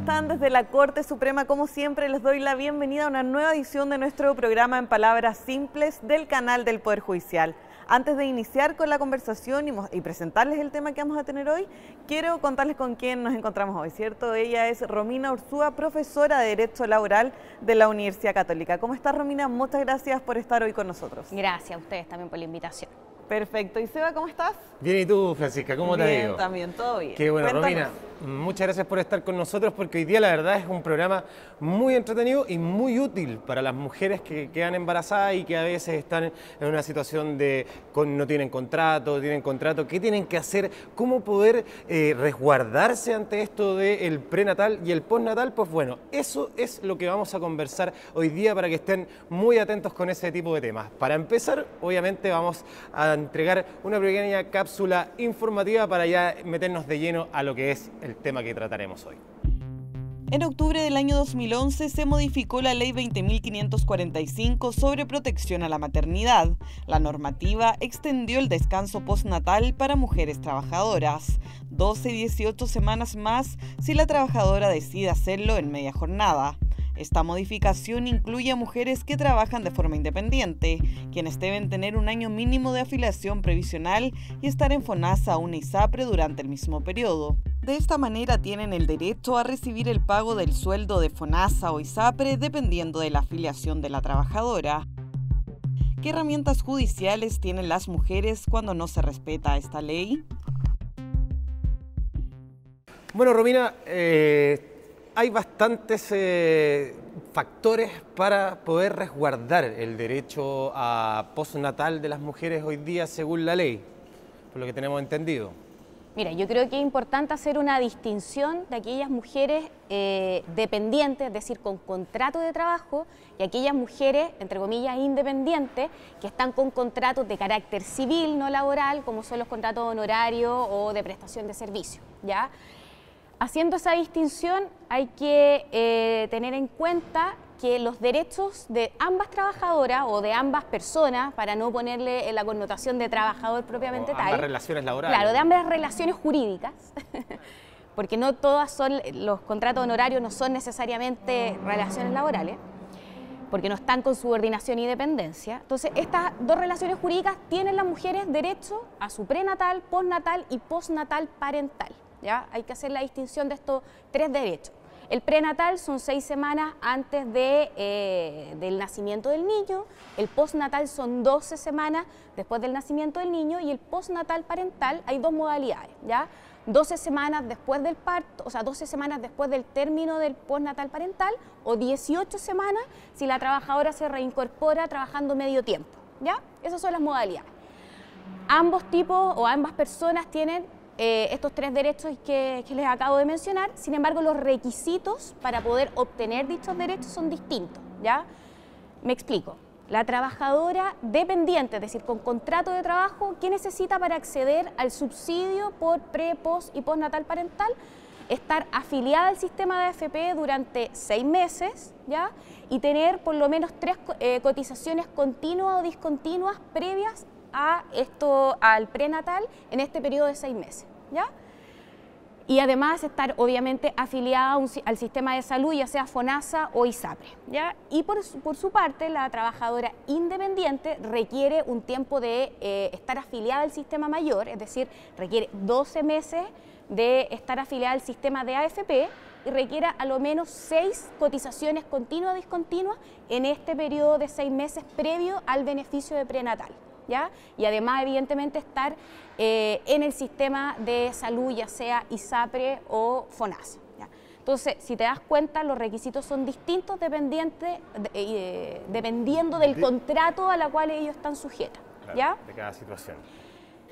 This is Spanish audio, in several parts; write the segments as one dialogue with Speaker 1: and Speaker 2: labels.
Speaker 1: están? Desde la Corte Suprema, como siempre, les doy la bienvenida a una nueva edición de nuestro programa En Palabras Simples del canal del Poder Judicial. Antes de iniciar con la conversación y presentarles el tema que vamos a tener hoy, quiero contarles con quién nos encontramos hoy, ¿cierto? Ella es Romina Urzúa, profesora de Derecho Laboral de la Universidad Católica. ¿Cómo está, Romina? Muchas gracias por estar hoy con nosotros.
Speaker 2: Gracias a ustedes también por la invitación.
Speaker 1: Perfecto. ¿Y Seba, cómo estás?
Speaker 3: Bien, ¿y tú, Francisca? ¿Cómo te ha ido?
Speaker 1: Bien, también, todo bien.
Speaker 3: Qué bueno,
Speaker 1: Cuéntanos.
Speaker 3: Romina. Muchas gracias por estar con nosotros porque hoy día la verdad es un programa muy entretenido y muy útil para las mujeres que quedan embarazadas y que a veces están en una situación de no tienen contrato, ¿qué tienen que hacer? ¿Cómo poder resguardarse ante esto del prenatal y el postnatal? Pues bueno, eso es lo que vamos a conversar hoy día para que estén muy atentos con ese tipo de temas. Para empezar, obviamente vamos a entregar una pequeña cápsula informativa para ya meternos de lleno a lo que es el tema que trataremos hoy.
Speaker 1: En octubre del año 2011 se modificó la Ley 20.545 sobre protección a la maternidad. La normativa extendió el descanso postnatal para mujeres trabajadoras, 12 y 18 semanas más si la trabajadora decide hacerlo en media jornada. Esta modificación incluye a mujeres que trabajan de forma independiente, quienes deben tener un año mínimo de afiliación previsional y estar en FONASA o una ISAPRE durante el mismo periodo. De esta manera tienen el derecho a recibir el pago del sueldo de FONASA o ISAPRE dependiendo de la afiliación de la trabajadora. ¿Qué herramientas judiciales tienen las mujeres cuando no se respeta esta ley?
Speaker 3: Bueno, Romina, hay bastantes factores para poder resguardar el derecho a postnatal de las mujeres hoy día según la ley, por lo que tenemos entendido.
Speaker 2: Mira, yo creo que es importante hacer una distinción de aquellas mujeres dependientes, es decir, con contrato de trabajo, y aquellas mujeres, entre comillas, independientes, que están con contratos de carácter civil, no laboral, como son los contratos honorarios o de prestación de servicio, ¿ya? Haciendo esa distinción hay que tener en cuenta que los derechos de ambas trabajadoras o de ambas personas, para no ponerle la connotación de trabajador propiamente tal.
Speaker 3: Ambas relaciones laborales.
Speaker 2: Claro, de ambas relaciones jurídicas, porque no todas son, los contratos honorarios no son necesariamente relaciones laborales, porque no están con subordinación y dependencia. Entonces, estas dos relaciones jurídicas tienen las mujeres derecho a su prenatal, postnatal y postnatal parental. ¿Ya? Hay que hacer la distinción de estos tres derechos. El prenatal son 6 semanas antes del nacimiento del niño, el postnatal son 12 semanas después del nacimiento del niño y el postnatal parental hay dos modalidades, ¿ya? 12 semanas después del parto, o sea, 12 semanas después del término del postnatal parental o 18 semanas si la trabajadora se reincorpora trabajando medio tiempo, ¿ya? Esas son las modalidades. Ambos tipos o ambas personas tienen estos tres derechos que les acabo de mencionar, sin embargo los requisitos para poder obtener dichos derechos son distintos, ¿ya? Me explico. La trabajadora dependiente, es decir, con contrato de trabajo, ¿qué necesita para acceder al subsidio por pre, post y postnatal parental? Estar afiliada al sistema de AFP durante 6 meses, ¿ya? Y tener por lo menos 3 cotizaciones continuas o discontinuas previas al prenatal en este periodo de 6 meses, ¿ya? Y además estar obviamente afiliada al sistema de salud, ya sea FONASA o ISAPRE, ¿ya? Y por su parte, la trabajadora independiente requiere un tiempo de estar afiliada al sistema mayor, es decir, requiere 12 meses de estar afiliada al sistema de AFP y requiere a lo menos 6 cotizaciones continuas o discontinuas en este periodo de 6 meses previo al beneficio de prenatal, ¿ya? Y además, evidentemente, estar en el sistema de salud, ya sea ISAPRE o FONASA, ¿ya? Entonces, si te das cuenta, los requisitos son distintos dependiendo del contrato a la cual ellos están sujetos,
Speaker 3: claro,
Speaker 2: ¿ya?
Speaker 3: De cada situación.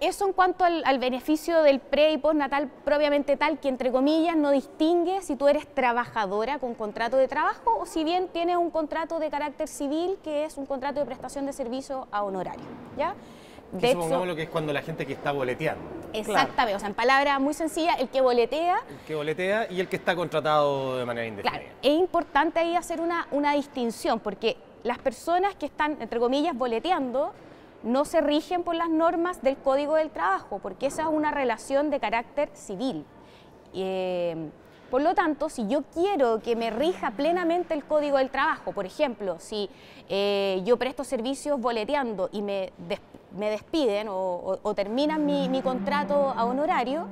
Speaker 2: Eso en cuanto al beneficio del pre y postnatal propiamente tal, que entre comillas no distingue si tú eres trabajadora con contrato de trabajo o si bien tienes un contrato de carácter civil, que es un contrato de prestación de servicio a honorario, ¿ya?
Speaker 3: De hecho, supongamos lo que es cuando la gente que está boleteando.
Speaker 2: Exactamente,
Speaker 1: claro.
Speaker 2: O sea, en palabras muy sencillas, el que boletea.
Speaker 3: El que boletea y el que está contratado de manera indefinida.
Speaker 2: Claro, es importante ahí hacer una distinción, porque las personas que están, entre comillas, boleteando, no se rigen por las normas del Código del Trabajo, porque esa es una relación de carácter civil. Por lo tanto, si yo quiero que me rija plenamente el Código del Trabajo, por ejemplo, si yo presto servicios boleteando y me despiden o terminan mi contrato a honorario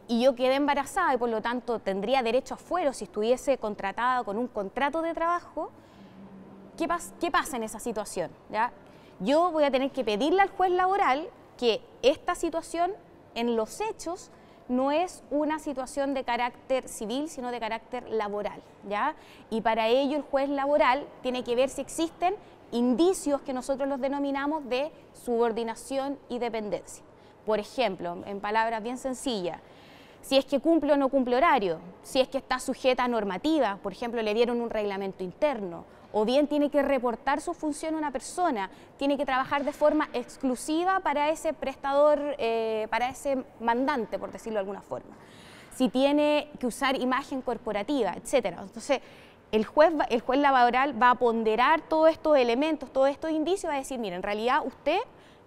Speaker 2: y yo quedé embarazada y por lo tanto tendría derecho a fuero si estuviese contratada con un contrato de trabajo, ¿qué pasa en esa situación? ¿Ya? Yo voy a tener que pedirle al juez laboral que esta situación en los hechos no es una situación de carácter civil, sino de carácter laboral, ¿ya? Y para ello el juez laboral tiene que ver si existen indicios que nosotros los denominamos de subordinación y dependencia. Por ejemplo, en palabras bien sencillas, si es que cumple o no cumple horario, si es que está sujeta a normativas, por ejemplo, le dieron un reglamento interno, o bien tiene que reportar su función a una persona, tiene que trabajar de forma exclusiva para ese prestador, para ese mandante, por decirlo de alguna forma. Si tiene que usar imagen corporativa, etcétera. Entonces, el juez laboral va a ponderar todos estos elementos, todos estos indicios, va a decir, mira, en realidad usted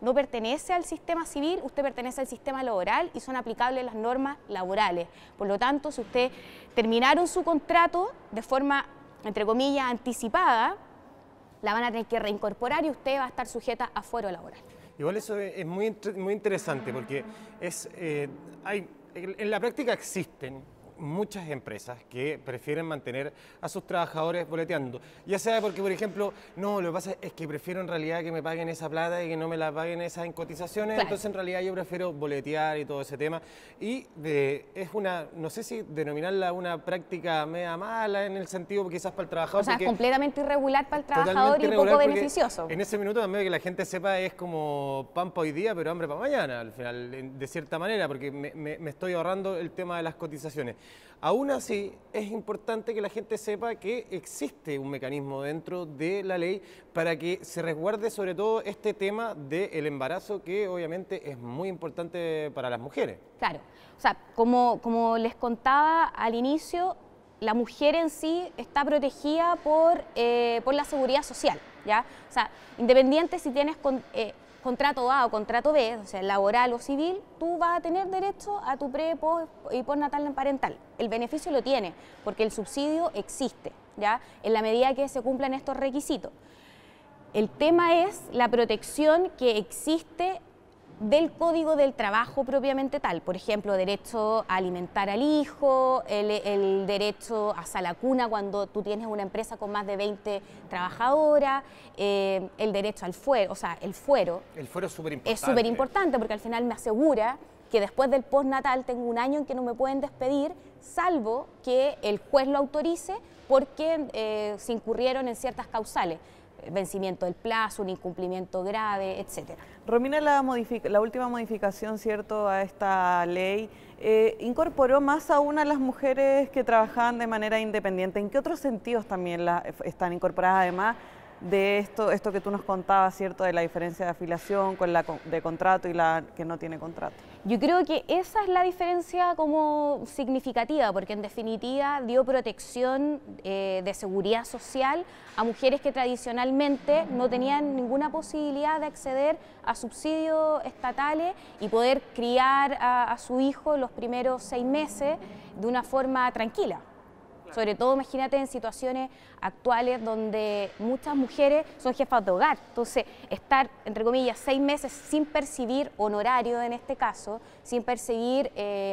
Speaker 2: no pertenece al sistema civil, usted pertenece al sistema laboral y son aplicables las normas laborales. Por lo tanto, si usted terminaron su contrato de forma, entre comillas, anticipada, la van a tener que reincorporar y usted va a estar sujeta a fuero laboral.
Speaker 3: Igual eso es muy interesante porque en la práctica existen muchas empresas que prefieren mantener a sus trabajadores boleteando, ya sea porque, por ejemplo, no, lo que pasa es que prefiero en realidad que me paguen esa plata y que no me la paguen esas en cotizaciones, claro. Entonces en realidad yo prefiero boletear y todo ese tema, y es una, no sé si denominarla una práctica media mala en el sentido quizás para el trabajador.
Speaker 2: O sea, es completamente irregular para el trabajador y poco beneficioso.
Speaker 3: En ese minuto también que la gente sepa es como pan para hoy día, pero hambre para mañana, al final, de cierta manera, porque me estoy ahorrando el tema de las cotizaciones. Aún así, es importante que la gente sepa que existe un mecanismo dentro de la ley para que se resguarde sobre todo este tema del embarazo, que obviamente es muy importante para las mujeres.
Speaker 2: Claro, o sea, como les contaba al inicio, la mujer en sí está protegida por la seguridad social, ¿ya? O sea, independiente si tienes contrato A o contrato B, o sea, laboral o civil, tú vas a tener derecho a tu pre, post y postnatal parental. El beneficio lo tiene, porque el subsidio existe, ¿ya? En la medida que se cumplan estos requisitos. El tema es la protección que existe del Código del Trabajo propiamente tal, por ejemplo, derecho a alimentar al hijo, el derecho a salacuna cuando tú tienes una empresa con más de 20 trabajadoras, el derecho al fuero, o sea, el fuero.
Speaker 3: El fuero es súper importante.
Speaker 2: Es súper importante porque al final me asegura que después del postnatal tengo un año en que no me pueden despedir, salvo que el juez lo autorice porque se incurrieron en ciertas causales. Vencimiento del plazo, un incumplimiento grave, etcétera.
Speaker 1: Romina, la última modificación, ¿cierto?, a esta ley incorporó más aún a las mujeres que trabajaban de manera independiente. ¿En qué otros sentidos también están incorporadas, además de esto que tú nos contabas, ¿cierto?, de la diferencia de afiliación con la de contrato y la que no tiene contrato?
Speaker 2: Yo creo que esa es la diferencia como significativa, porque en definitiva dio protección de seguridad social a mujeres que tradicionalmente no tenían ninguna posibilidad de acceder a subsidios estatales y poder criar a su hijo los primeros 6 meses de una forma tranquila. Sobre todo, imagínate, en situaciones actuales donde muchas mujeres son jefas de hogar. Entonces, estar, entre comillas, 6 meses sin percibir honorario, en este caso, sin percibir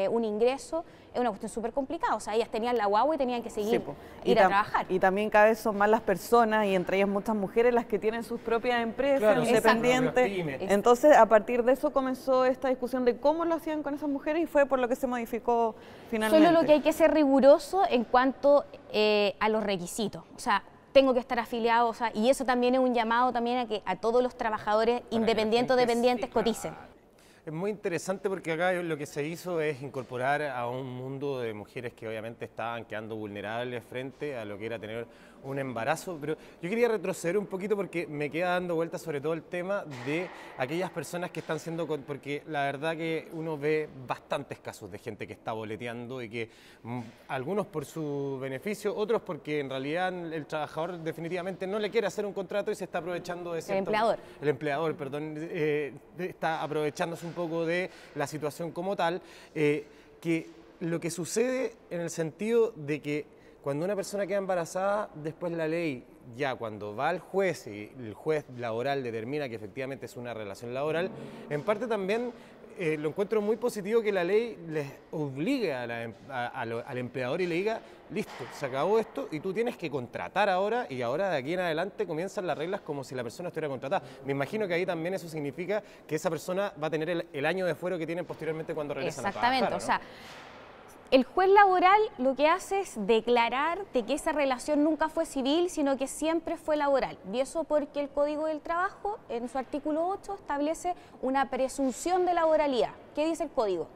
Speaker 2: un ingreso, es una cuestión súper complicada. O sea, ellas tenían la guagua y tenían que seguir ir a trabajar.
Speaker 1: Y también cada vez son más las personas, y entre ellas muchas mujeres, las que tienen sus propias empresas, claro, independientes. Entonces, a partir de eso comenzó esta discusión de cómo lo hacían con esas mujeres y fue por lo que se modificó finalmente.
Speaker 2: Solo lo que hay que ser riguroso en cuanto a los requisitos. O sea, tengo que estar afiliado, o sea, y eso también es un llamado también a que a todos los trabajadores independientes o dependientes coticen.
Speaker 3: Es muy interesante porque acá lo que se hizo es incorporar a un mundo de mujeres que obviamente estaban quedando vulnerables frente a lo que era tener un embarazo, pero yo quería retroceder un poquito porque me queda dando vueltas sobre todo el tema de aquellas personas que están siendo, porque la verdad que uno ve bastantes casos de gente que está boleteando y que algunos por su beneficio, otros porque en realidad el trabajador definitivamente no le quiere hacer un contrato y se está aprovechando de cierto... El empleador, perdón, está aprovechándose un poco de la situación como tal, que lo que sucede en el sentido de que cuando una persona queda embarazada, después la ley, ya cuando va al juez y el juez laboral determina que efectivamente es una relación laboral, en parte también lo encuentro muy positivo que la ley les obligue al empleador y le diga, listo, se acabó esto y tú tienes que contratar ahora, y ahora de aquí en adelante comienzan las reglas como si la persona estuviera contratada. Me imagino que ahí también eso significa que esa persona va a tener el año de fuero que tienen posteriormente cuando regresan a trabajar.
Speaker 2: Exactamente,
Speaker 3: ¿no?
Speaker 2: o sea, el juez laboral lo que hace es declarar de que esa relación nunca fue civil, sino que siempre fue laboral. Y eso porque el Código del Trabajo, en su artículo 8, establece una presunción de laboralidad. ¿Qué dice el Código?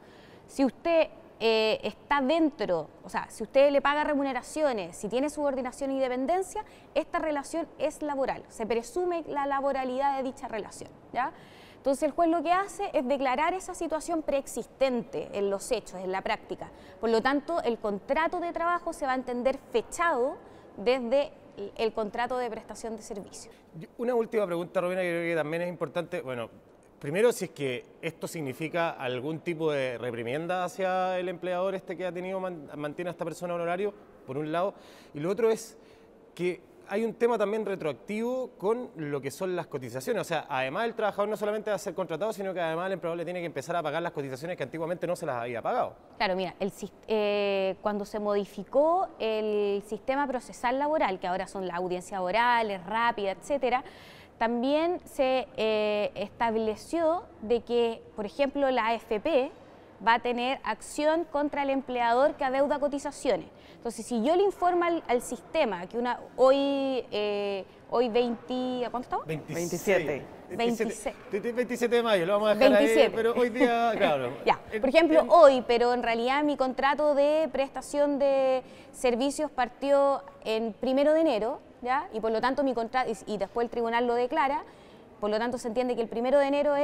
Speaker 2: Si usted está dentro, o sea, si usted le paga remuneraciones, si tiene subordinación y dependencia, esta relación es laboral. Se presume la laboralidad de dicha relación, ¿ya? Entonces el juez lo que hace es declarar esa situación preexistente en los hechos, en la práctica. Por lo tanto, el contrato de trabajo se va a entender fechado desde el contrato de prestación de servicio.
Speaker 3: Una última pregunta, Romina, que creo que también es importante. Bueno, primero, si es que esto significa algún tipo de reprimienda hacia el empleador que ha tenido, mantiene a esta persona honorario, por un lado. Y lo otro es que hay un tema también retroactivo con lo que son las cotizaciones. O sea, además el trabajador no solamente va a ser contratado, sino que además el empleador le tiene que empezar a pagar las cotizaciones que antiguamente no se las había pagado.
Speaker 2: Claro, mira, cuando se modificó el sistema procesal laboral, que ahora son las audiencias orales, rápidas, etcétera, también se estableció de que, por ejemplo, la AFP va a tener acción contra el empleador que adeuda cotizaciones. Entonces, si yo le informo al sistema que hoy 20, ¿a cuánto estamos?
Speaker 3: 27.
Speaker 2: 27
Speaker 3: de mayo, lo vamos a dejar
Speaker 2: 27.
Speaker 3: ahí, pero hoy día, claro.
Speaker 2: Ya, por ejemplo, hoy, pero en realidad mi contrato de prestación de servicios partió en 1 de enero, ¿ya? Y por lo tanto mi contrato, y después el tribunal lo declara, por lo tanto se entiende que el 1 de enero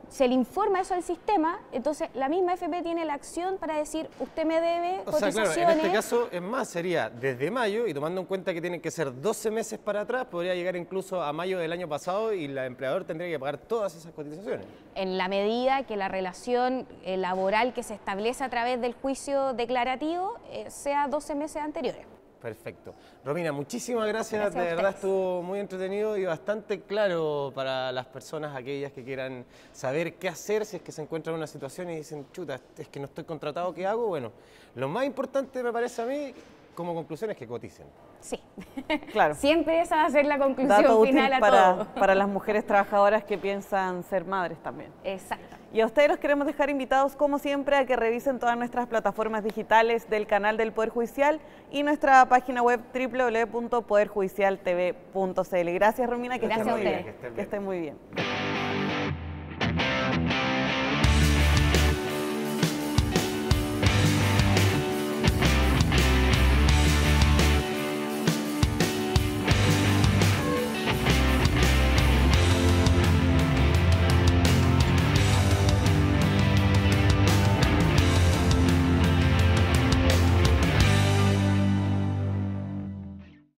Speaker 2: se le informa eso al sistema, entonces la misma FP tiene la acción para decir, usted me debe cotizaciones.
Speaker 3: O sea, claro, en este caso, es más, sería desde mayo, y tomando en cuenta que tienen que ser 12 meses para atrás, podría llegar incluso a mayo del año pasado y el empleador tendría que pagar todas esas cotizaciones.
Speaker 2: En la medida que la relación laboral que se establece a través del juicio declarativo sea 12 meses anteriores.
Speaker 3: Perfecto. Romina, muchísimas gracias.
Speaker 2: Gracias
Speaker 3: de
Speaker 2: a
Speaker 3: verdad
Speaker 2: ustedes.
Speaker 3: estuvo muy entretenido y bastante claro para las personas, aquellas que quieran saber qué hacer si es que se encuentran en una situación y dicen, chuta, es que no estoy contratado, ¿qué hago? Bueno, lo más importante me parece a mí, como conclusión, es que coticen.
Speaker 2: Sí,
Speaker 1: Claro.
Speaker 2: siempre esa va a ser la conclusión
Speaker 1: Dato útil
Speaker 2: final a todo.
Speaker 1: para las mujeres trabajadoras que piensan ser madres también.
Speaker 2: Exacto.
Speaker 1: Y a ustedes los queremos dejar invitados, como siempre, a que revisen todas nuestras plataformas digitales del canal del Poder Judicial y nuestra página web www.poderjudicialtv.cl. Gracias, Romina, que
Speaker 2: Gracias
Speaker 1: estén muy
Speaker 2: a
Speaker 1: bien.
Speaker 2: ustedes.
Speaker 1: Que estén muy bien.